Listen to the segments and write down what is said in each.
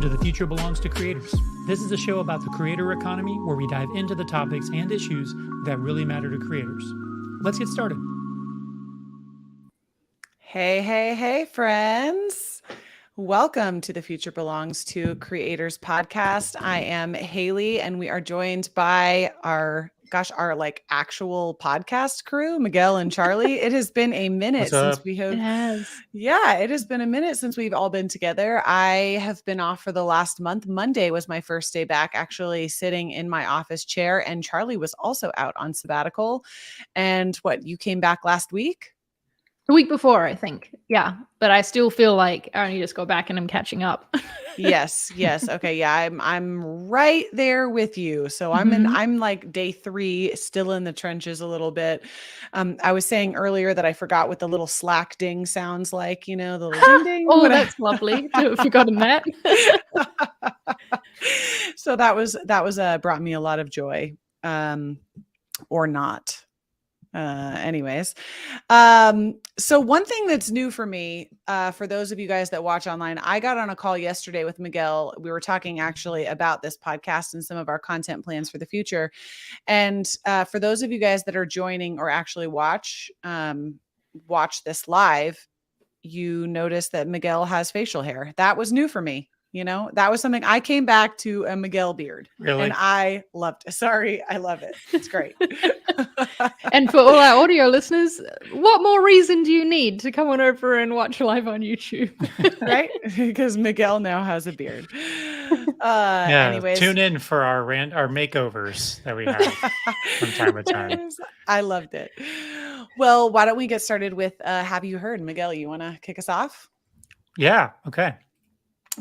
Welcome to The Future Belongs to Creators. This is a show about the creator economy where we dive into the topics and issues that really matter to creators. Let's get started. Hey, friends. Welcome to The Future Belongs to Creators podcast. I am Haley, and we are joined by our actual podcast crew, Miguel and Charlie. It has been a minute since we have. It has. Yeah, it has been a minute since we've all been together. I have been off for the last month. Monday was my first day back, actually sitting in my office chair, and Charlie was also out on sabbatical. And you came back last week? The week before, I think. Yeah. But I still feel like I only just got back and I'm catching up. Yes. Okay. Yeah. I'm right there with you. So I'm like day 3, still in the trenches a little bit. I was saying earlier that I forgot what the little Slack ding sounds like, the little ding ding. Oh, that's lovely to have forgotten that. So that was brought me a lot of joy, or not. Anyways, so one thing that's new for me, for those of you guys that watch online, I got on a call yesterday with Miguel. We were talking actually about this podcast and some of our content plans for the future. And for those of you guys that are joining or actually watch this live, you notice that Miguel has facial hair. That was new for me. That was something I came back to a Miguel beard. Really? And I loved it. Sorry, I love it. It's great. And for all our audio listeners, what more reason do you need to come on over and watch live on YouTube? Right? Because Miguel now has a beard. Anyways. Tune in for our makeovers that we have from time to time. I loved it. Well, why don't we get started with Have You Heard? Miguel, you want to kick us off? Yeah. Okay.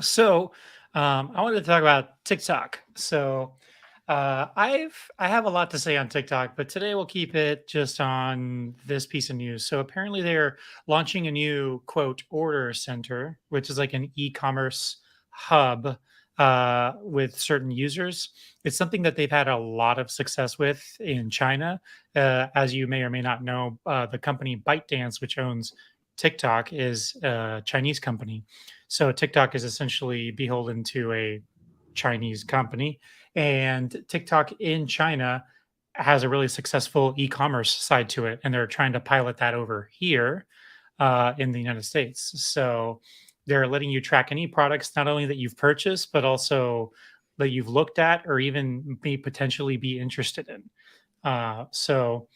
So I wanted to talk about TikTok. So I have a lot to say on TikTok, but today we'll keep it just on this piece of news. So apparently they're launching a new quote order center, which is like an e-commerce hub with certain users. It's something that they've had a lot of success with in China. As you may or may not know, the company ByteDance, which owns TikTok, is a Chinese company. So TikTok is essentially beholden to a Chinese company, and TikTok in China has a really successful e-commerce side to it, and they're trying to pilot that over here in the United States. So they're letting you track any products, not only that you've purchased, but also that you've looked at or even may potentially be interested in. So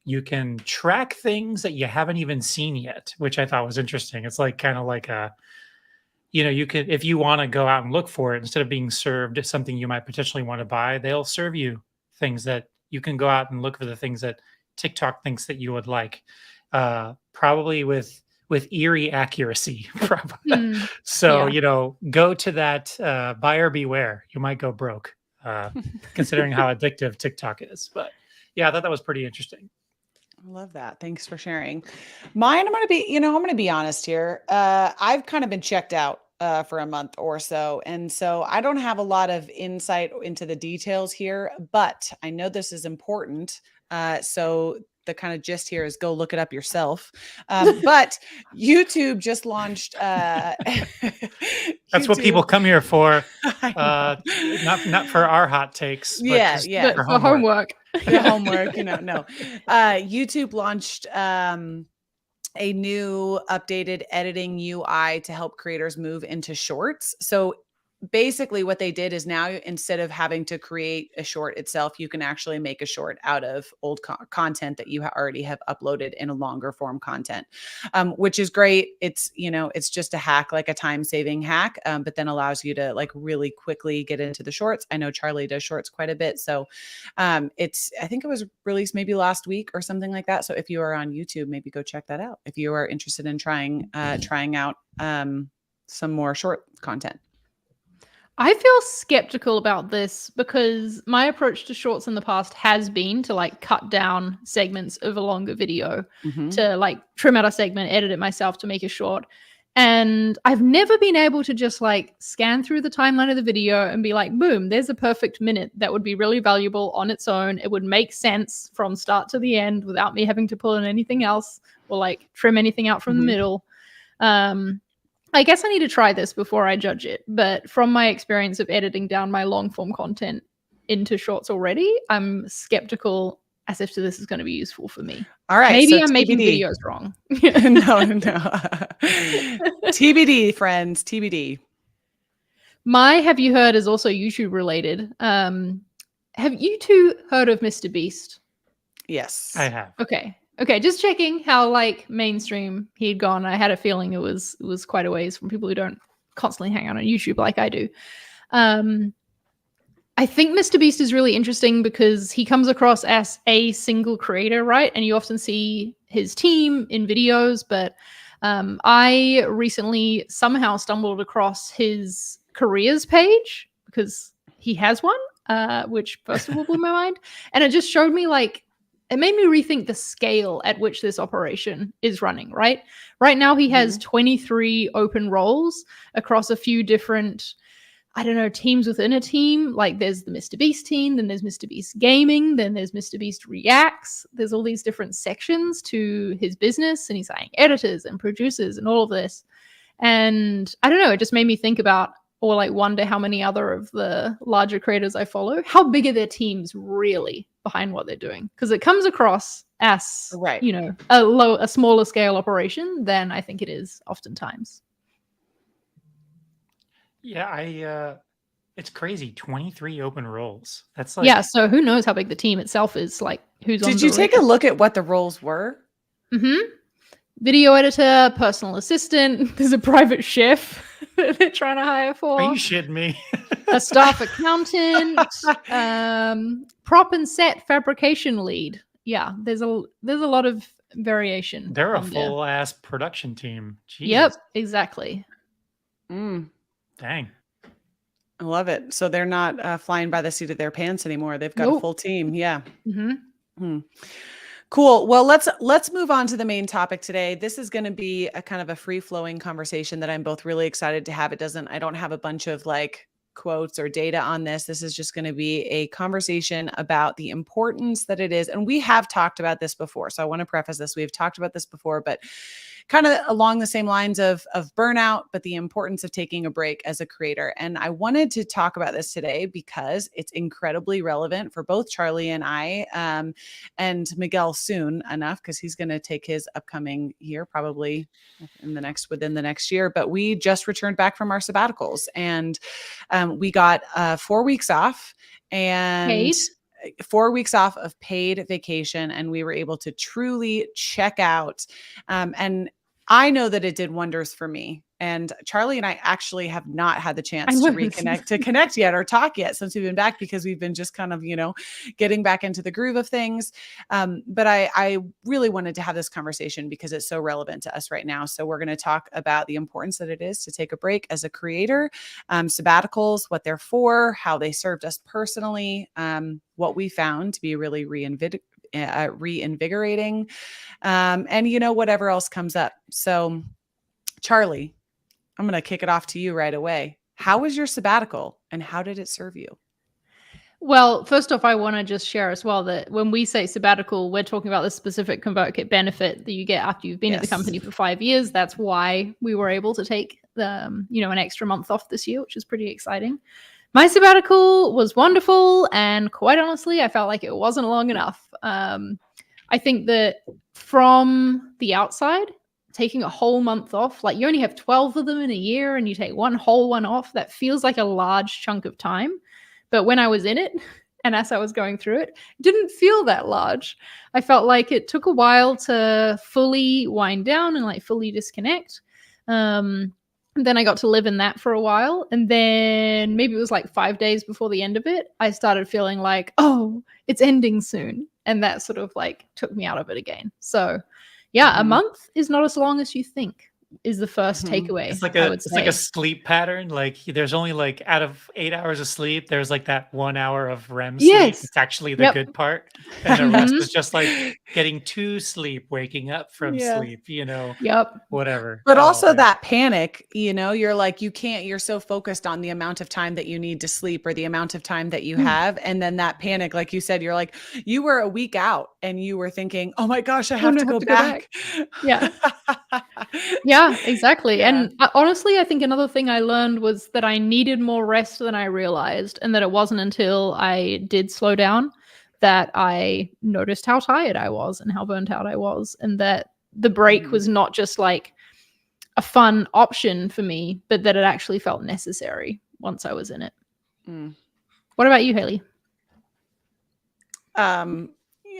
you can track things that you haven't even seen yet, which I thought was interesting. It's like kind of like you could, if you want to go out and look for it, instead of being served something you might potentially want to buy, they'll serve you things that you can go out and look for the things that TikTok thinks that you would like, probably with eerie accuracy. Probably. So, go to that buyer beware. You might go broke, considering how addictive TikTok is. But yeah, I thought that was pretty interesting. I love that. Thanks for sharing. Mine, I'm going to be honest here. I've kind of been checked out for a month or so. And so I don't have a lot of insight into the details here, but I know this is important. So the kind of gist here is go look it up yourself. But YouTube just launched. That's what people come here for. Not for our hot takes. But but for homework. The homework, no. YouTube launched a new updated editing UI to help creators move into shorts. So basically what they did is now, instead of having to create a short itself, you can actually make a short out of old content that you already have uploaded in a longer form content, which is great. It's, it's just a hack, like a time-saving hack, but then allows you to like really quickly get into the shorts. I know Charlie does shorts quite a bit. So I think it was released maybe last week or something like that. So if you are on YouTube, maybe go check that out if you are interested in trying out some more short content. I feel skeptical about this because my approach to shorts in the past has been to like cut down segments of a longer video, to like trim out a segment, edit it myself to make a short. And I've never been able to just like scan through the timeline of the video and be like, boom, there's a perfect minute that would be really valuable on its own. It would make sense from start to the end without me having to pull in anything else or like trim anything out from the middle. I guess I need to try this before I judge it. But from my experience of editing down my long form content into shorts already, I'm skeptical as if this is going to be useful for me. All right. Maybe so I'm making TBD. videos wrong. No. TBD, friends. TBD. My Have You Heard is also YouTube related. Have you two heard of Mr. Beast? Yes. I have. Okay, just checking how like mainstream he'd gone. I had a feeling it was quite a ways from people who don't constantly hang out on YouTube like I do. I think Mr. Beast is really interesting because he comes across as a single creator, right? And you often see his team in videos, but I recently somehow stumbled across his careers page because he has one, which first of all blew my mind. And it just showed me like, it made me rethink the scale at which this operation is running, right? Right now, he has 23 open roles across a few different, I don't know, teams within a team. Like there's the Mr. Beast team, then there's Mr. Beast Gaming, then there's Mr. Beast Reacts. There's all these different sections to his business, and he's hiring editors and producers and all of this. And I don't know, it just made me think about, or like wonder how many other of the larger creators I follow, how big are their teams really behind what they're doing? Because it comes across as, right, you know, a smaller scale operation than I think it is oftentimes. Yeah, it's crazy. 23 open roles. That's like, yeah. So who knows how big the team itself is? Like, who's on? Did you take a look at what the roles were? Video editor, personal assistant. There's a private chef that they're trying to hire for. Are you shitting me? A staff accountant, prop and set fabrication lead. Yeah, there's a lot of variation. They're a full ass production team. Jesus. Yep, exactly. Dang. I love it. So they're not flying by the seat of their pants anymore. They've got a full team. Yeah. Cool. Well, let's move on to the main topic today. This is going to be a kind of a free-flowing conversation that I'm both really excited to have. I don't have a bunch of like quotes or data on this. This is just going to be a conversation about the importance that it is. And we have talked about this before. So I want to preface this. We've talked about this before, but kind of along the same lines of burnout, but the importance of taking a break as a creator. And I wanted to talk about this today because it's incredibly relevant for both Charlie and I, and Miguel soon enough, because he's going to take his upcoming year probably within the next year. But we just returned back from our sabbaticals, and we got 4 weeks off and paid? 4 weeks off of paid vacation, and we were able to truly check out. And I know that it did wonders for me. And Charlie and I actually have not had the chance to connect yet or talk yet since we've been back, because we've been just kind of, getting back into the groove of things. But I really wanted to have this conversation because it's so relevant to us right now. So we're going to talk about the importance that it is to take a break as a creator, sabbaticals, what they're for, how they served us personally, what we found to be really reinvigorating, and whatever else comes up. So Charlie, I'm going to kick it off to you right away. How was your sabbatical and how did it serve you? Well, first off, I want to just share as well that when we say sabbatical, we're talking about the specific ConvertKit benefit that you get after you've been at the company for 5 years. That's why we were able to take an extra month off this year, which is pretty exciting. My sabbatical was wonderful, and quite honestly, I felt like it wasn't long enough. I think that from the outside, taking a whole month off, like you only have 12 of them in a year and you take one whole one off, that feels like a large chunk of time. But when I was in it and as I was going through it, it didn't feel that large. I felt like it took a while to fully wind down and like fully disconnect. And then I got to live in that for a while. And then maybe it was like 5 days before the end of it, I started feeling like, oh, it's ending soon. And that sort of like took me out of it again. So yeah, a month is not as long as you think is the first takeaway. It's like a sleep pattern. Like there's only like out of 8 hours of sleep, there's like that 1 hour of REM sleep. Yes. It's actually the good part. And the rest is just like getting to sleep, waking up from sleep, whatever. But also that panic, you're like, you're so focused on the amount of time that you need to sleep or the amount of time that you have. And then that panic, like you said, you're like, you were a week out and you were thinking, oh my gosh, I have to go back. Yeah. Yeah. Yeah, exactly. Yeah. And honestly, I think another thing I learned was that I needed more rest than I realized, and that it wasn't until I did slow down that I noticed how tired I was and how burnt out I was, and that the break was not just like a fun option for me, but that it actually felt necessary once I was in it. What about you, Haley?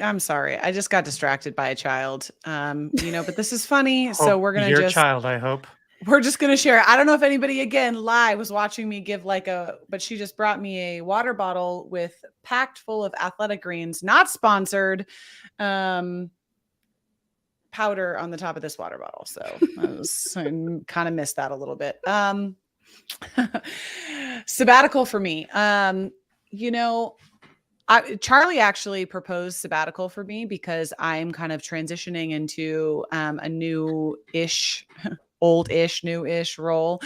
I'm sorry. I just got distracted by a child. But this is funny. So Oh, we're going to your just child, I hope. we're just going to share. I don't know if anybody again live was watching me give but she just brought me a water bottle with packed full of athletic greens, not sponsored, powder on the top of this water bottle. So I kind of missed that a little bit. Sabbatical for me. Charlie actually proposed sabbatical for me because I'm kind of transitioning into a new-ish, old-ish, new-ish role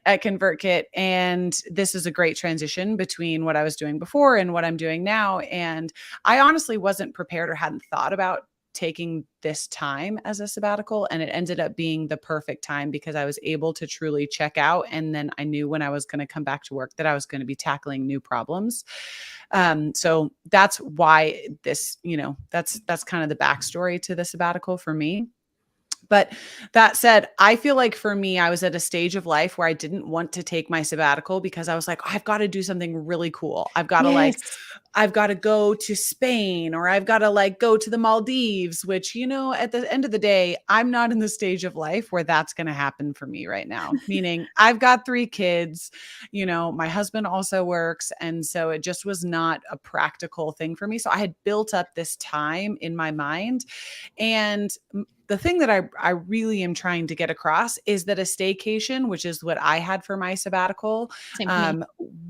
at ConvertKit. And this is a great transition between what I was doing before and what I'm doing now. And I honestly wasn't prepared or hadn't thought about taking this time as a sabbatical, and it ended up being the perfect time because I was able to truly check out, and then I knew when I was going to come back to work that I was going to be tackling new problems. So that's why this, that's kind of the backstory to the sabbatical for me. But that said, I feel like for me, I was at a stage of life where I didn't want to take my sabbatical because I was like, I've got to do something really cool. I've got to I've got to go to Spain, or I've got to go to the Maldives, which, at the end of the day, I'm not in the stage of life where that's going to happen for me right now. Meaning I've got 3 kids, my husband also works. And so it just was not a practical thing for me. So I had built up this time in my mind. And the thing that I really am trying to get across is that a staycation, which is what I had for my sabbatical,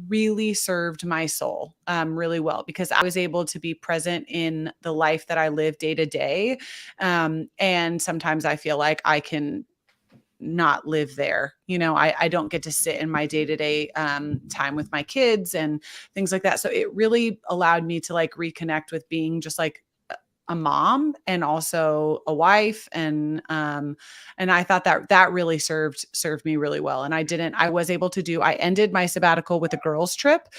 really served my soul really well, because I was able to be present in the life that I live day to day. And sometimes I feel like I can not live there. I don't get to sit in my day-to-day time with my kids and things like that. So it really allowed me to reconnect with being just a mom and also a wife. And I thought that really served me really well. And I ended my sabbatical with a girls trip,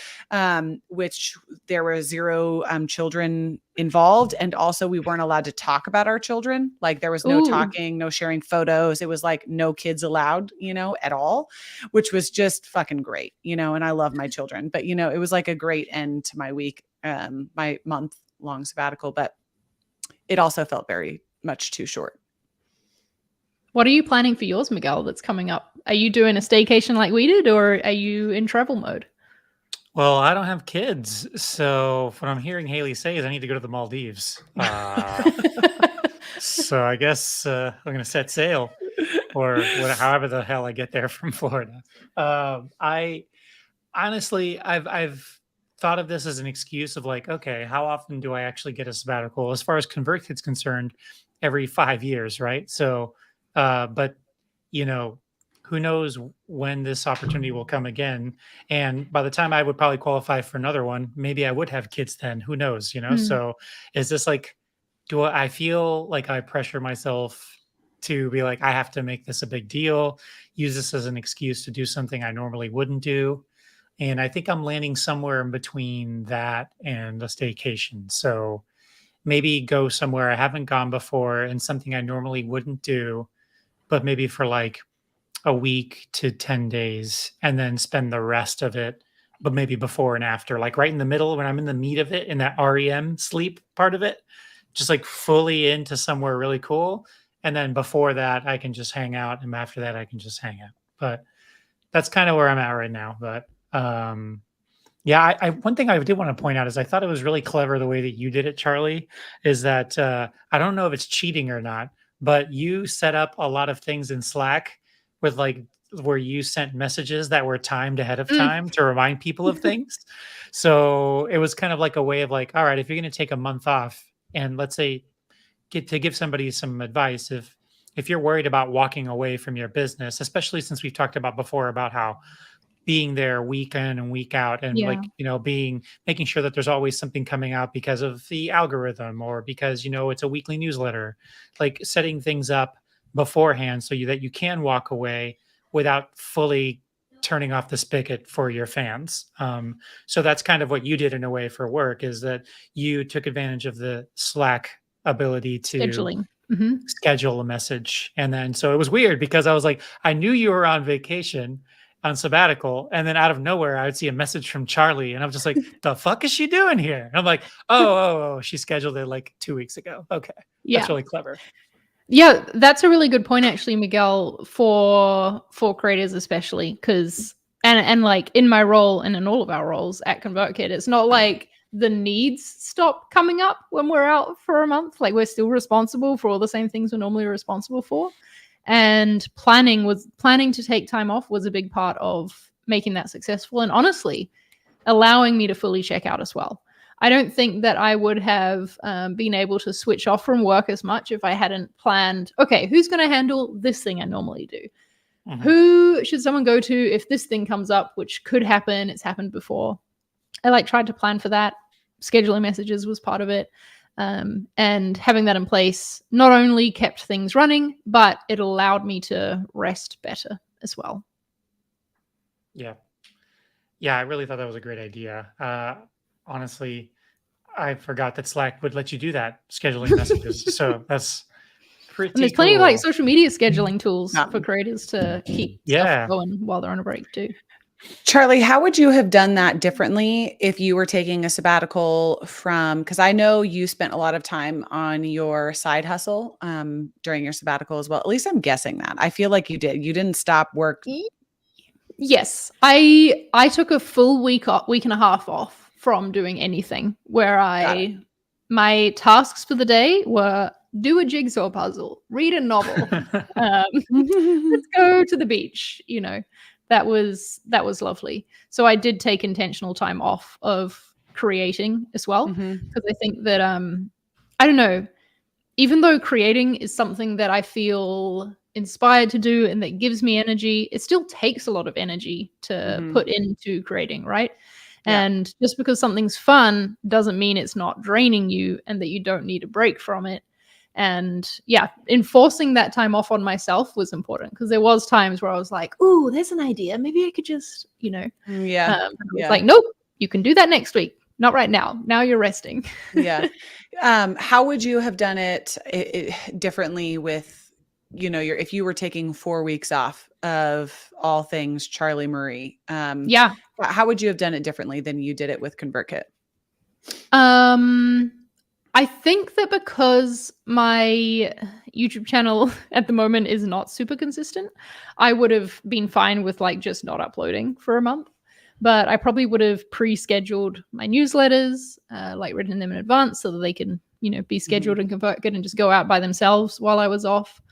which there were 0 children involved. And also we weren't allowed to talk about our children. There was no talking, no sharing photos. It was no kids allowed, at all, which was just fucking great, and I love my children, but it was a great end to my week, my month long sabbatical, but it also felt very much too short. What are you planning for yours, Miguel, that's coming up? Are you doing a staycation like we did, or are you in travel mode? Well, I don't have kids, so what I'm hearing Haley say is I need to go to the Maldives. So I guess I'm going to set sail, or however the hell I get there from Florida. I honestly, I've thought of this as an excuse of okay, how often do I actually get a sabbatical? As far as ConvertKit's concerned, every 5 years, right? So, but who knows when this opportunity will come again? And by the time I would probably qualify for another one, maybe I would have kids then. Who knows? So is this do I feel like I pressure myself to be I have to make this a big deal, use this as an excuse to do something I normally wouldn't do? And I think I'm landing somewhere in between that and a staycation. So maybe go somewhere I haven't gone before and something I normally wouldn't do, but maybe for a week to 10 days, and then spend the rest of it, but maybe before and after, right in the middle when I'm in the meat of it, in that REM sleep part of it, just fully into somewhere really cool. And then before that, I can just hang out. And after that, I can just hang out. But that's kind of where I'm at right now. But yeah, I one thing I did want to point out is I thought it was really clever the way that you did it, Charlie, is that I don't know if it's cheating or not, but you set up a lot of things in Slack with where you sent messages that were timed ahead of time to remind people of things. So it was kind of a way of all right, if you're going to take a month off, and let's say give somebody some advice, if you're worried about walking away from your business, especially since we've talked about before about how being there week in and week out, and making sure that there's always something coming out because of the algorithm, or because it's a weekly newsletter, setting things up beforehand so that you can walk away without fully turning off the spigot for your fans. So that's kind of what you did in a way for work, is that you took advantage of the Slack ability to Scheduling. Hmm. schedule a message. And then so it was weird because I was like, I knew you were on vacation on sabbatical, and then out of nowhere I would see a message from Charlie, and I'm just like, the fuck is she doing here? And I'm like, oh, she scheduled it like 2 weeks ago. Okay. Yeah. That's really clever. Yeah, that's a really good point, actually, Miguel, for creators especially, because and like in my role and in all of our roles at ConvertKit, it's not like the needs stop coming up when we're out for a month. Like, we're still responsible for all the same things we're normally responsible for, and planning to take time off was a big part of making that successful, and honestly, allowing me to fully check out as well. I don't think that I would have been able to switch off from work as much if I hadn't planned, okay, who's going to handle this thing I normally do? Mhm. Who should someone go to if this thing comes up, which could happen? It's happened before. I tried to plan for that. Scheduling messages was part of it. And having that in place not only kept things running, but it allowed me to rest better as well. Yeah. Yeah, I really thought that was a great idea. Honestly, I forgot that Slack would let you do that, scheduling messages. So that's pretty And there's plenty of like cool. social media scheduling tools Yeah. for creators to keep Yeah. stuff going while they're on a break too. Charlie, how would you have done that differently if you were taking a sabbatical from, because I know you spent a lot of time on your side hustle during your sabbatical as well. At least I'm guessing that. I feel like you did. You didn't stop work. Yes, I took a full week and a half off from doing anything, where my tasks for the day were do a jigsaw puzzle, read a novel, let's go to the beach. That was lovely. So I did take intentional time off of creating as well, because I think that I don't know, even though creating is something that I feel inspired to do and that gives me energy, it still takes a lot of energy to put into creating, right? Yeah. And just because something's fun doesn't mean it's not draining you and that you don't need a break from it. And yeah, enforcing that time off on myself was important, because there was times where I was like, "Ooh, there's an idea. Maybe I could just, Yeah. I was like, nope, you can do that next week. Not right now. Now you're resting." Yeah. How would you have done it differently with, if you were taking 4 weeks off of all things Charlie Marie? Yeah. How would you have done it differently than you did it with ConvertKit? I think that because my YouTube channel at the moment is not super consistent, I would have been fine with like just not uploading for a month. But I probably would have pre-scheduled my newsletters, like written them in advance so that they can, be scheduled and ConvertKit and just go out by themselves while I was off.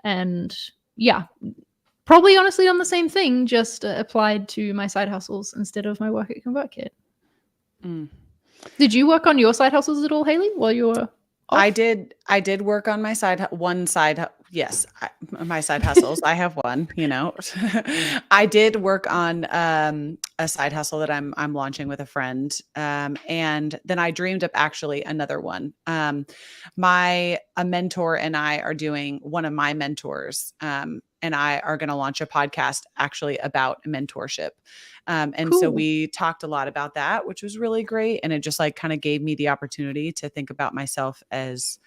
And yeah, probably honestly done the same thing, just applied to my side hustles instead of my work at ConvertKit. Did you work on your side hustles at all, Haley, while you were off? I did work on my my side hustles. I have one, I did work on a side hustle that I'm launching with a friend. And then I dreamed up actually another one. A mentor and I are doing, one of my mentors and I are going to launch a podcast actually about mentorship. And so we talked a lot about that, which was really great. And it just like kind of gave me the opportunity to think about myself as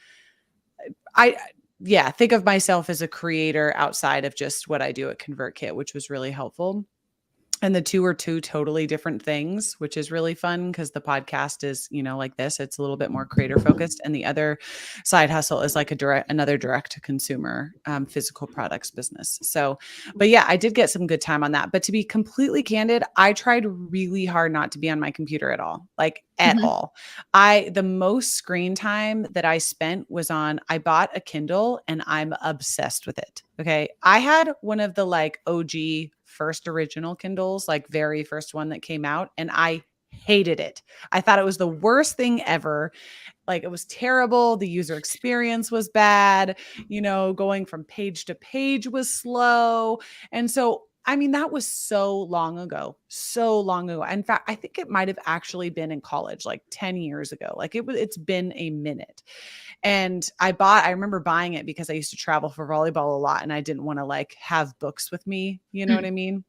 think of myself as a creator outside of just what I do at ConvertKit, which was really helpful. And the two are two totally different things, which is really fun because the podcast is, like this, it's a little bit more creator focused. And the other side hustle is like another direct to consumer physical products business. So, but yeah, I did get some good time on that. But to be completely candid, I tried really hard not to be on my computer at all, like at all. The most screen time that I spent was I bought a Kindle and I'm obsessed with it. Okay. I had one of the like OG first original Kindles, like very first one that came out. And I hated it. I thought it was the worst thing ever. Like it was terrible. The user experience was bad. Going from page to page was slow. And so I mean, that was so long ago, so long ago. In fact, I think it might have actually been in college, like 10 years ago. Like it's been a minute. And I remember buying it because I used to travel for volleyball a lot and I didn't want to like have books with me. You know what I mean?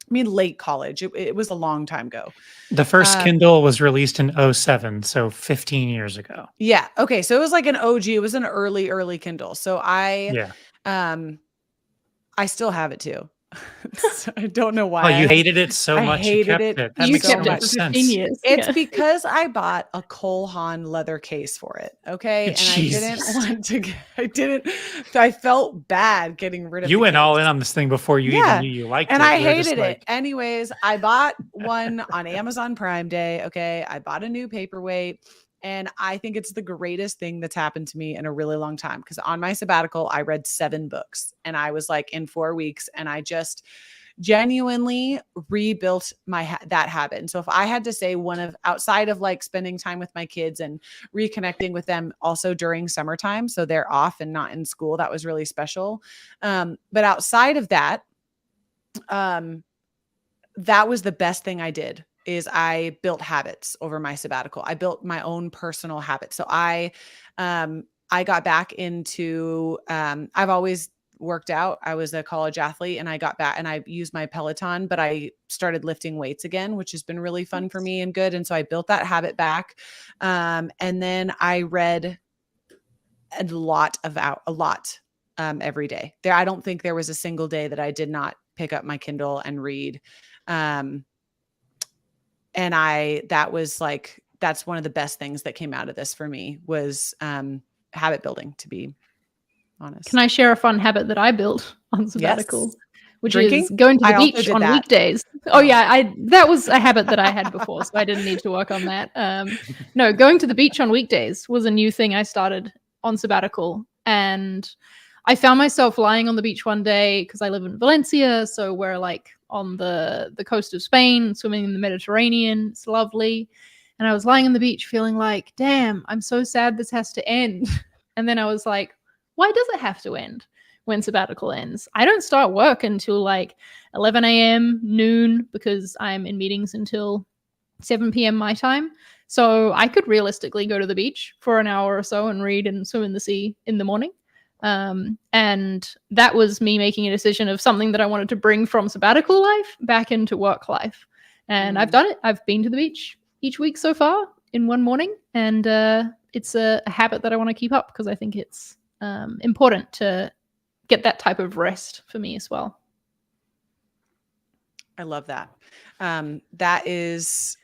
I mean, late college. It was a long time ago. The first Kindle was released in '07, so 15 years ago. Yeah. Okay. So it was like an OG. It was an early Kindle. So Yeah. I still have it too. So I don't know why. Oh, you hated it so I much you hated kept it it. That You makes so kept it much for 15 sense. years. It's Yeah. because I bought a Cole Haan leather case for it. Okay. And I didn't Jesus. want to I felt bad getting rid of You the went all case. in on this thing before you even Yeah. knew you liked And it. I You were just hated it. like, Anyways, I bought one on Amazon Prime Day. Okay. I bought a new paperweight. And I think it's the greatest thing that's happened to me in a really long time. Because on my sabbatical, I read 7 books and I was like in 4 weeks and I just genuinely rebuilt that habit. And so if I had to say one of outside of like spending time with my kids and reconnecting with them also during summertime, so they're off and not in school, that was really special. But outside of that, that was the best thing I did is I built habits over my sabbatical. I built my own personal habits. So I got back into, I've always worked out. I was a college athlete and I got back and I used my Peloton, but I started lifting weights again, which has been really fun for me and good. And so I built that habit back. And then I read a lot every day. I don't think there was a single day that I did not pick up my Kindle and read. And that's one of the best things that came out of this for me was habit building, to be honest. Can I share a fun habit that I built on sabbatical? Yes. Which Drinking? is going to the I also beach did on that. weekdays. Oh yeah, that was a habit that I had before, so I didn't need to work on that. No, going to the beach on weekdays was a new thing I started on sabbatical, and I found myself lying on the beach one day because I live in Valencia, so we're like on the coast of Spain, swimming in the Mediterranean. It's lovely, and I was lying on the beach feeling like, damn, I'm so sad this has to end. And then I was like, why does it have to end? When sabbatical ends, I don't start work until like 11 a.m. noon because I'm in meetings until 7 p.m. my time. So I could realistically go to the beach for an hour or so and read and swim in the sea in the morning. And that was me making a decision of something that I wanted to bring from sabbatical life back into work life. And I've done it. I've been to the beach each week so far in one morning. And it's a habit that I want to keep up because I think it's important to get that type of rest for me as well. I love that. That is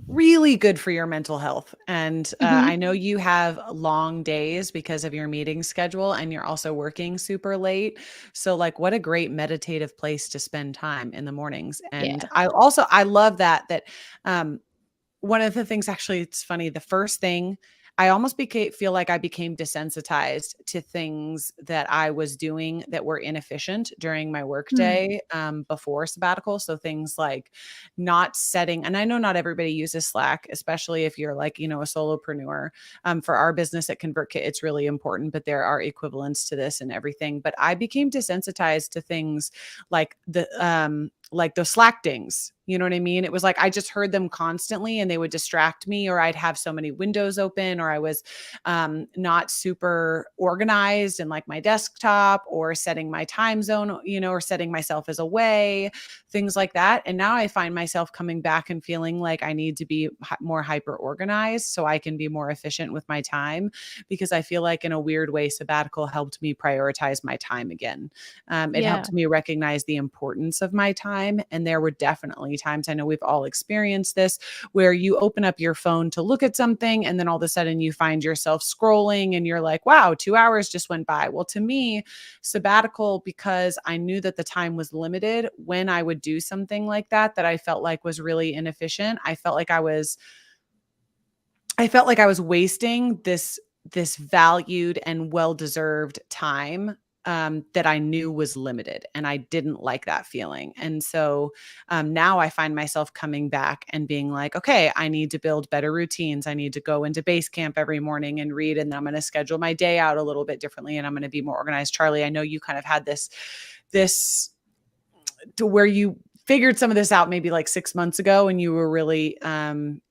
really good for your mental health. And I know you have long days because of your meeting schedule and you're also working super late. So like what a great meditative place to spend time in the mornings. And yeah. I love that one of the things, actually, it's funny. The first thing I almost feel like I became desensitized to things that I was doing that were inefficient during my workday before sabbatical. So things like not setting, and I know not everybody uses Slack, especially if you're like, a solopreneur. For our business at ConvertKit, it's really important, but there are equivalents to this and everything. But I became desensitized to things like the Slack dings. You know what I mean? It was like, I just heard them constantly and they would distract me, or I'd have so many windows open, or I was not super organized in like my desktop, or setting my time zone, or setting myself as away, things like that. And now I find myself coming back and feeling like I need to be more hyper organized so I can be more efficient with my time, because I feel like in a weird way, sabbatical helped me prioritize my time again. It helped me recognize the importance of my time. And there were definitely times, I know we've all experienced this, where you open up your phone to look at something and then all of a sudden you find yourself scrolling and you're like, wow, 2 hours just went by. Well, to me, sabbatical, because I knew that the time was limited, when I would do something like that I felt like was really inefficient, I felt like I was wasting this valued and well-deserved time that I knew was limited, and I didn't like that feeling. And so now I find myself coming back and being like, okay, I need to build better routines. I need to go into base camp every morning and read, and then I'm going to schedule my day out a little bit differently, and I'm going to be more organized. Charlie, I know you kind of had this this to where you figured some of this out maybe like 6 months ago and you were really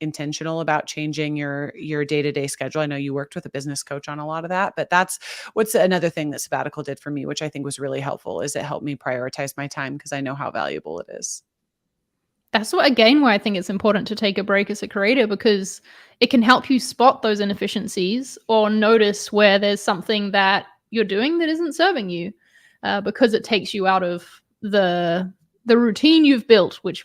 intentional about changing your day-to-day schedule? I know you worked with a business coach on a lot of that, but that's what's another thing that sabbatical did for me, which I think was really helpful, is it helped me prioritize my time because I know how valuable it is. That's what, again, why I think it's important to take a break as a creator, because it can help you spot those inefficiencies or notice where there's something that you're doing that isn't serving you, because it takes you out of the routine you've built, which,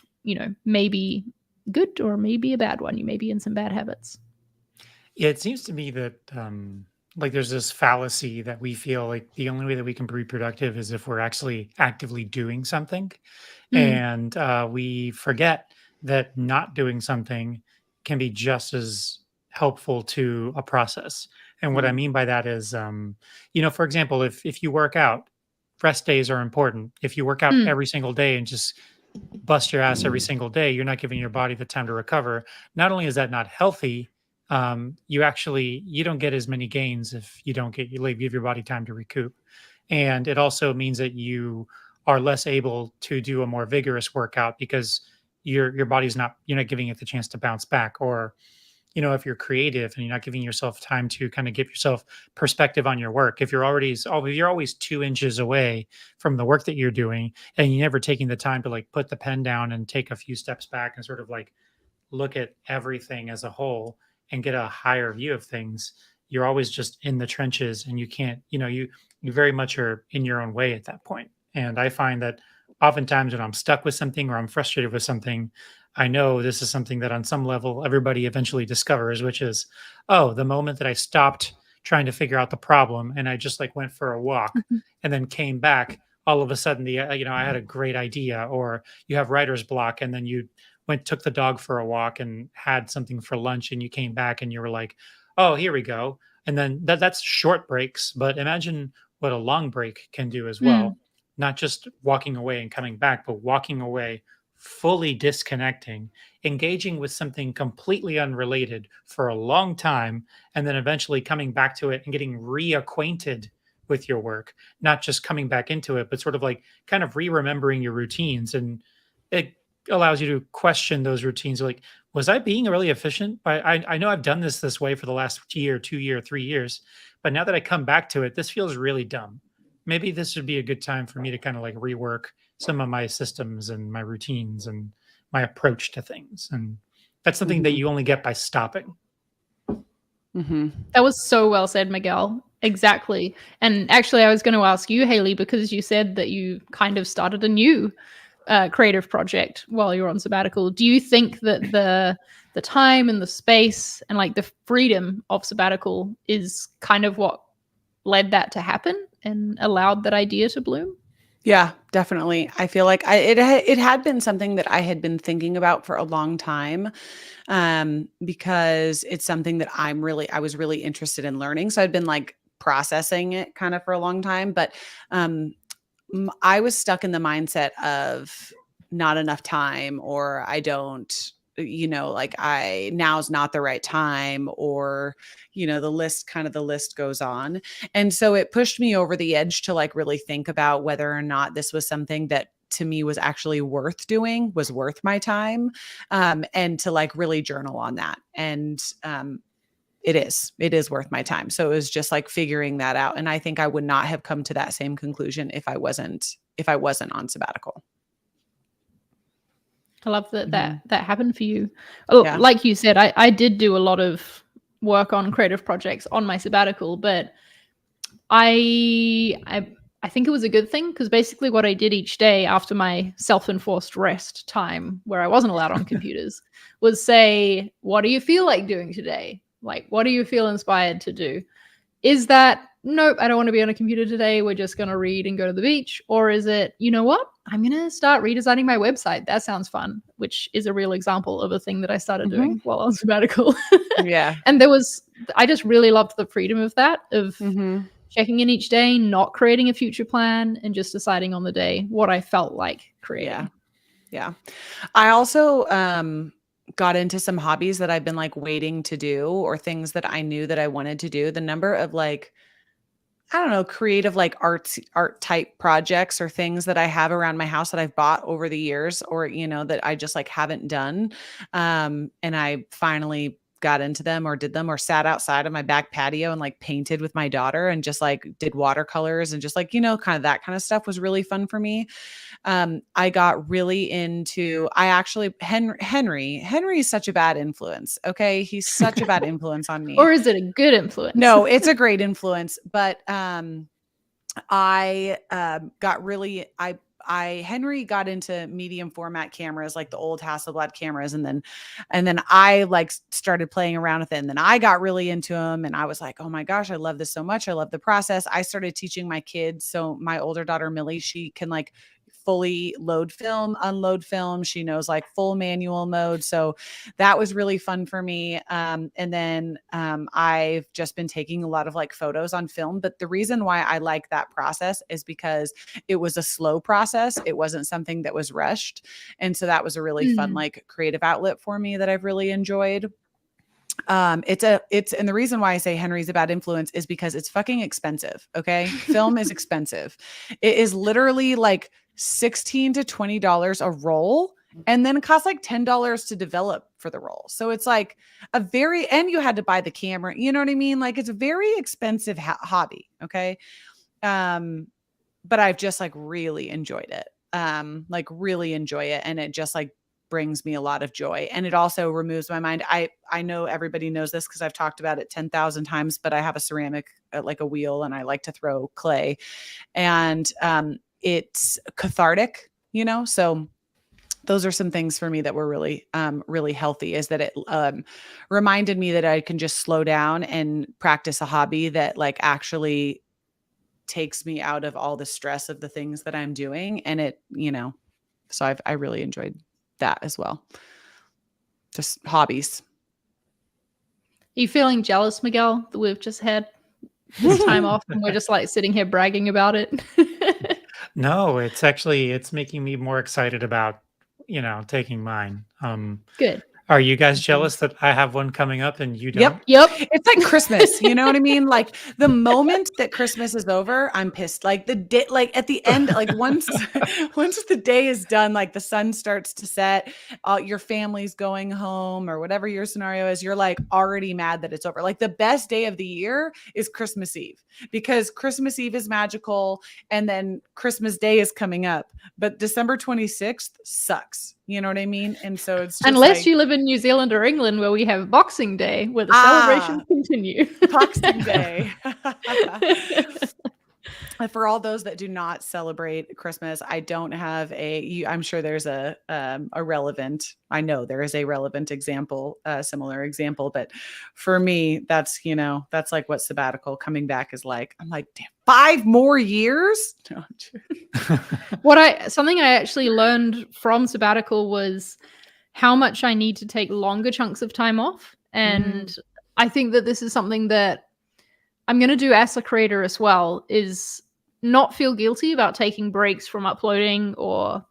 may be good or maybe a bad one. You may be in some bad habits. Yeah, it seems to me that like there's this fallacy that we feel like the only way that we can be productive is if we're actually actively doing something. And we forget that not doing something can be just as helpful to a process. And what I Mm. mean by that is, for example, if you work out, rest days are important. If you work out Mm. every single day and just bust your ass every single day, you're not giving your body the time to recover. Not only is that not healthy, you don't get as many gains if you don't give your body time to recoup. And it also means that you are less able to do a more vigorous workout because your body's not you're not giving it the chance to bounce back. Or if you're creative and you're not giving yourself time to kind of give yourself perspective on your work, if you're always 2 inches away from the work that you're doing and you're never taking the time to like put the pen down and take a few steps back and sort of like look at everything as a whole and get a higher view of things, you're always just in the trenches and you can't, you very much are in your own way at that point. And I find that oftentimes when I'm stuck with something or I'm frustrated with something, I know this is something that on some level everybody eventually discovers, which is, oh, the moment that I stopped trying to figure out the problem and I just like went for a walk Mhm. and then came back, all of a sudden I had a great idea. Or you have writer's block and then you took the dog for a walk and had something for lunch and you came back and you were like, oh, here we go. And then that's short breaks, but imagine what a long break can do as Mm. well. Not just walking away and coming back, but walking away, fully disconnecting, engaging with something completely unrelated for a long time, and then eventually coming back to it and getting reacquainted with your work, not just coming back into it, but sort of like kind of re-remembering your routines. And it allows you to question those routines. Like, was I being really efficient? I know I've done this way for the last year, 2 year, 3 years, but now that I come back to it, this feels really dumb. Maybe this would be a good time for me to kind of like rework some of my systems and my routines and my approach to things. And that's something that Mhm. you only get by stopping. Mhm. That was so well said, Miguel. Exactly. And actually, I was going to ask you, Haley, because you said that you kind of started a new creative project while you're on sabbatical. Do you think that the time and the space and like the freedom of sabbatical is kind of what led that to happen and allowed that idea to bloom? Yeah, definitely. I feel like it had been something that I had been thinking about for a long time, because it's something that I was really interested in learning. So I'd been like processing it kind of for a long time, but um, I was stuck in the mindset of not enough time, or I don't, like now's not the right time, or, the list goes on. And so it pushed me over the edge to like really think about whether or not this was something that to me was actually worth doing, was worth my time, and to like really journal on that. And it is worth my time. So it was just like figuring that out. And I think I would not have come to that same conclusion if I wasn't on sabbatical. I love that Mhm. that happened for you. Oh, Yeah. like you said, I did do a lot of work on creative projects on my sabbatical, but I think it was a good thing because basically what I did each day after my self-enforced rest time where I wasn't allowed on computers was say, what do you feel like doing today? Like, what do you feel inspired to do? Is that, nope, I don't want to be on a computer today. We're just going to read and go to the beach. Or is it, you know what? I'm going to start redesigning my website. That sounds fun, which is a real example of a thing that I started Mhm. doing while on sabbatical. Yeah. And I just really loved the freedom of that, of Mhm. checking in each day, not creating a future plan, and just deciding on the day what I felt like Yeah. creating. Yeah. I also got into some hobbies that I've been like waiting to do, or things that I knew that I wanted to do. The number of like I don't know, creative like art type projects or things that I have around my house that I've bought over the years, or that I just like haven't done. And I finally got into them or did them, or sat outside on my back patio and like painted with my daughter and just like did watercolors and just like, kind of that kind of stuff was really fun for me. I got really into, Henry is such a bad influence. Okay. He's such a bad influence on me. Or is it a good influence? No, it's a great influence, but I got really Henry got into medium format cameras, like the old Hasselblad cameras, and then I like started playing around with it, and then I got really into them, and I was like, oh my gosh, I love this so much. I love the process. I started teaching my kids. So my older daughter Millie, she can like fully load film, unload film. She knows like full manual mode. So that was really fun for me. And then I've just been taking a lot of like photos on film. But the reason why I like that process is because it was a slow process. It wasn't something that was rushed. And so that was a really fun, like creative outlet for me that I've really enjoyed. And the reason why I say Henry's a bad influence is because it's fucking expensive. Okay. Film is expensive. It is literally like $16 to $20 a roll. And then it costs like $10 to develop for the roll. So it's like and you had to buy the camera, you know what I mean? Like it's a very expensive hobby. Okay. But I've just like really enjoyed it. Like really enjoy it. And it just like brings me a lot of joy. And it also removes my mind. I know everybody knows this because I've talked about it 10,000 times, but I have a ceramic, like a wheel, and I like to throw clay, and it's cathartic, so those are some things for me that were really, really healthy, is that it reminded me that I can just slow down and practice a hobby that like actually takes me out of all the stress of the things that I'm doing. And it, so I really enjoyed that as well. Just hobbies. Are you feeling jealous, Miguel, that we've just had this time off and we're just like sitting here bragging about it? No, it's making me more excited about, taking mine. Good. Are you guys jealous that I have one coming up and you don't? Yep. It's like Christmas. You know what I mean? Like the moment that Christmas is over, I'm pissed. Like the day, like at the end, like once the day is done, like the sun starts to set, your family's going home or whatever your scenario is, you're like already mad that it's over. Like the best day of the year is Christmas Eve, because Christmas Eve is magical. And then Christmas Day is coming up, but December 26th sucks. You know what I mean? And so it's just unless you live in New Zealand or England, where we have Boxing Day, where the celebrations continue. Boxing Day. For all those that do not celebrate Christmas, I don't have I'm sure there's a relevant, I know there is a relevant example, similar example, but for me, that's like what sabbatical coming back is like. I'm like, damn, 5 more years. No, something I actually learned from sabbatical was how much I need to take longer chunks of time off. And I think that this is something that I'm going to do as a creator as well, is not feel guilty about taking breaks from uploading or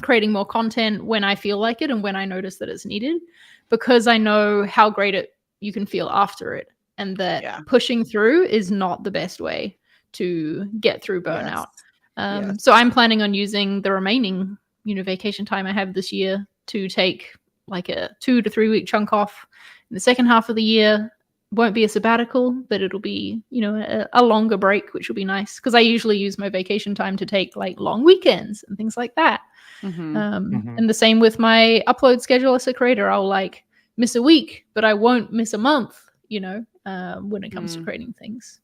creating more content when I feel like it and when I notice that it's needed, because I know how great you can feel after it, and that pushing through is not the best way to get through burnout. Yes. So I'm planning on using the remaining, vacation time I have this year to take like a 2 to 3 week chunk off in the second half of the year. Won't be a sabbatical, but it'll be, a longer break, which will be nice, because I usually use my vacation time to take like long weekends and things like that. And the same with my upload schedule as a creator. I'll like miss a week, but I won't miss a month, when it comes to creating things.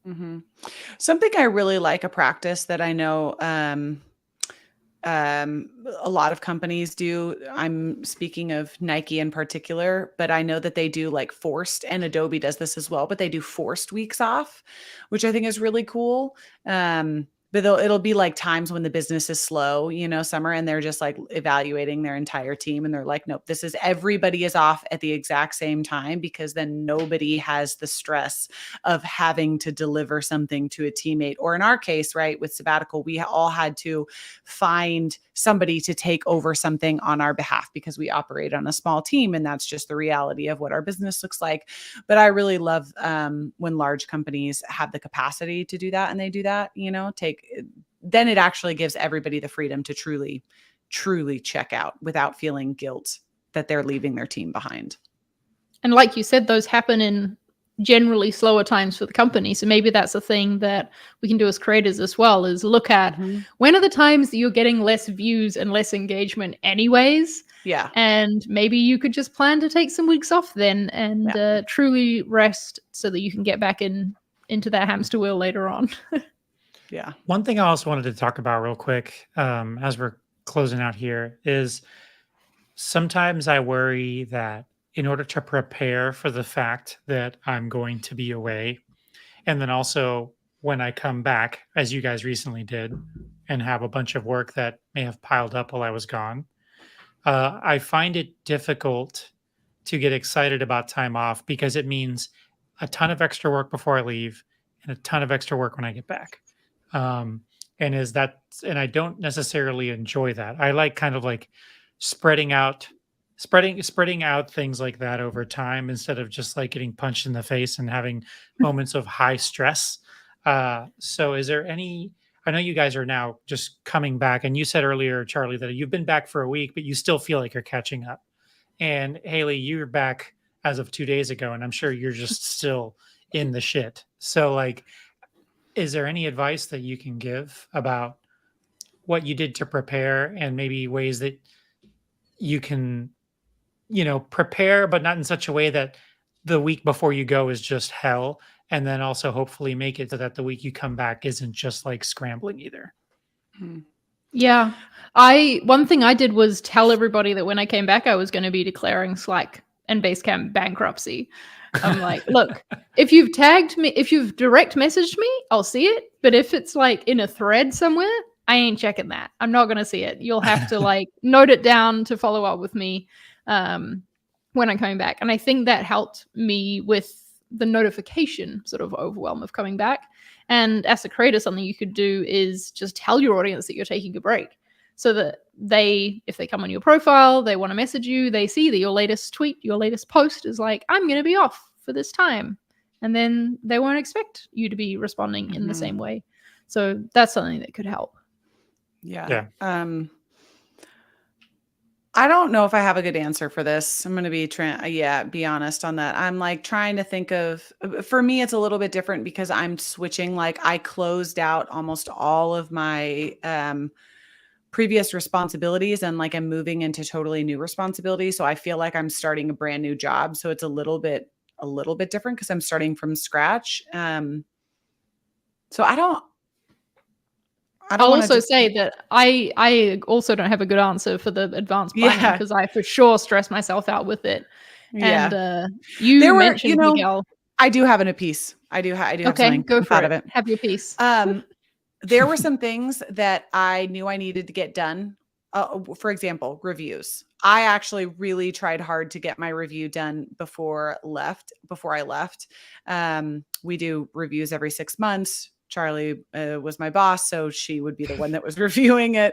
Something I really like, a practice that I know a lot of companies do. I'm speaking of Nike in particular, but I know that they do like forced, and Adobe does this as well, but they do forced weeks off, which I think is really cool. but it'll be like times when the business is slow, Summer, and they're just like evaluating their entire team. And they're like, nope, everybody is off at the exact same time, because then nobody has the stress of having to deliver something to a teammate. Or in our case, right, with sabbatical, we all had to find somebody to take over something on our behalf because we operate on a small team. And that's just the reality of what our business looks like. But I really love when large companies have the capacity to do that, and they do that, then it actually gives everybody the freedom to truly check out without feeling guilt that they're leaving their team behind. And like you said, those happen in generally slower times for the company. So maybe that's a thing that we can do as creators as well, is look at when are the times that you're getting less views and less engagement anyways. Yeah. And maybe you could just plan to take some weeks off then and truly rest so that you can get back into that hamster wheel later on. Yeah. One thing I also wanted to talk about real quick as we're closing out here is sometimes I worry that in order to prepare for the fact that I'm going to be away, and then also when I come back, as you guys recently did, and have a bunch of work that may have piled up while I was gone, I find it difficult to get excited about time off because it means a ton of extra work before I leave and a ton of extra work when I get back. Um, and I don't necessarily enjoy that. I like kind of like spreading out things like that over time instead of just like getting punched in the face and having moments of high stress. So is there any, I know you guys are now just coming back, and you said earlier, Charlie, that you've been back for a week, but you still feel like you're catching up. And Haley, you're back as of 2 days ago, and I'm sure you're just still in the shit. So like, is there any advice that you can give about what you did to prepare and maybe ways that you can, prepare, but not in such a way that the week before you go is just hell, and then also hopefully make it so that the week you come back isn't just like scrambling either? Yeah. One thing I did was tell everybody that when I came back, I was going to be declaring Slack and Basecamp bankruptcy. I'm like, look, if you've tagged me, if you've direct messaged me, I'll see it. But if it's like in a thread somewhere, I ain't checking that. I'm not going to see it. You'll have to like note it down to follow up with me when I'm coming back. And I think that helped me with the notification sort of overwhelm of coming back. And as a creator, something you could do is just tell your audience that you're taking a break, so that if they come on your profile, they want to message you, they see that your latest tweet, your latest post is like, I'm going to be off for this time. And then they won't expect you to be responding in the same way. So that's something that could help. Yeah. I don't know if I have a good answer for this. I'm going to be honest on that. I'm like trying to think of, for me, it's a little bit different because I'm switching. Like I closed out almost all of my previous responsibilities, and like I'm moving into totally new responsibilities. So I feel like I'm starting a brand new job. So it's a little bit different because I'm starting from scratch. So I'll also say that I also don't have a good answer for the advanced planning because I for sure stress myself out with it. Yeah. And you mentioned, Miguel. I do have a piece. I do have something. Go for it. Have your piece. There were some things that I knew I needed to get done. For example, reviews. I actually really tried hard to get my review done before I left. We do reviews every 6 months. Charlie was my boss, so she would be the one that was reviewing it.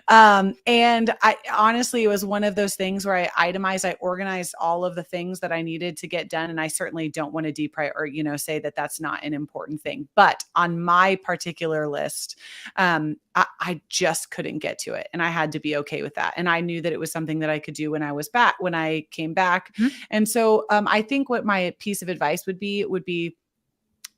And I honestly, it was one of those things where I organized all of the things that I needed to get done. And I certainly don't want to say that that's not an important thing. But on my particular list, I just couldn't get to it. And I had to be okay with that. And I knew that it was something that I could do when I came back. And so I think what my piece of advice would be,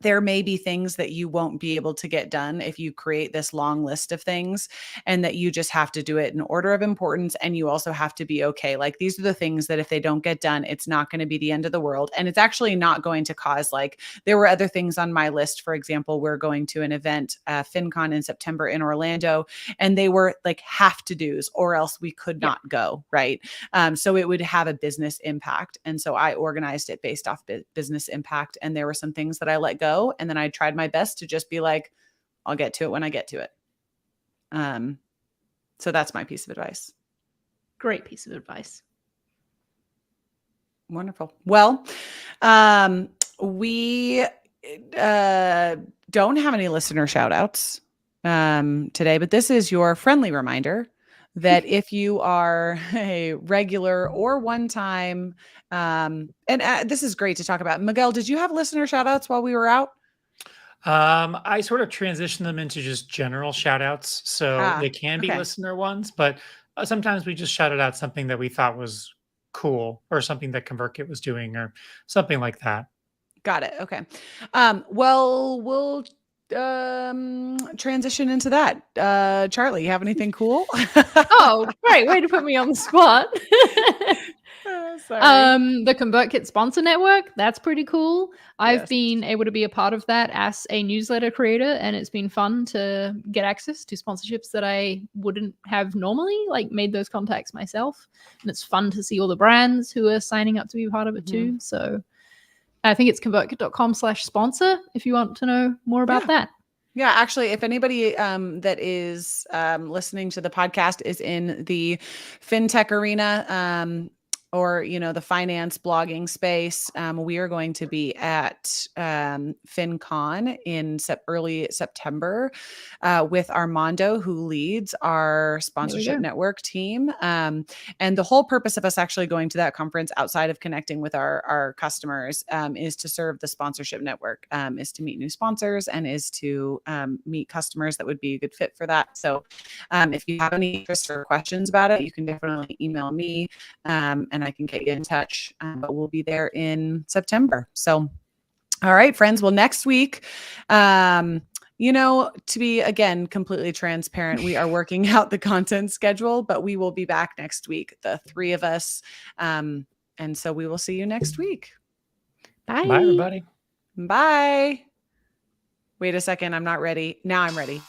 there may be things that you won't be able to get done if you create this long list of things, and that you just have to do it in order of importance. And you also have to be okay. Like these are the things that if they don't get done, it's not going to be the end of the world. And it's actually not going to cause, like, there were other things on my list. For example, we're going to an event, FinCon in September in Orlando, and they were like have to do's or else we could not go. Right. So it would have a business impact. And so I organized it based off business impact. And there were some things that I let go. And then I tried my best to just be like, I'll get to it when I get to it. So that's my piece of advice. Great piece of advice. Wonderful. Well, we don't have any listener shout outs today, but this is your friendly reminder that if you are a regular or one time, and this is great to talk about. Miguel, did you have listener shout outs while we were out? I sort of transition them into just general shout outs. So they can be okay. listener ones, but sometimes we just shouted out something that we thought was cool or something that ConvertKit was doing or something like that. Got it. Okay. Well, we'll transition into that. Charlie, you have anything cool? Oh, great. Way to put me on the spot. Sorry. The ConvertKit sponsor network, that's pretty cool. I've Yes. been able to be a part of that as a newsletter creator, and it's been fun to get access to sponsorships that I wouldn't have normally, like made those contacts myself. And it's fun to see all the brands who are signing up to be part of it too. So I think it's convertkit.com/sponsor if you want to know more about that. Yeah, actually, if anybody that is listening to the podcast is in the fintech arena or, the finance blogging space, we are going to be at FinCon in early September with Armando, who leads our sponsorship network team. And the whole purpose of us actually going to that conference outside of connecting with our customers is to serve the sponsorship network, is to meet new sponsors and is to meet customers that would be a good fit for that. So if you have any interest or questions about it, you can definitely email me and I can get you in touch. But we'll be there in September. So, all right, friends. Well, next week, to be, again, completely transparent, we are working out the content schedule, but we will be back next week, the three of us. And so we will see you next week. Bye. Bye, everybody. Bye. Wait a second. I'm not ready. Now I'm ready.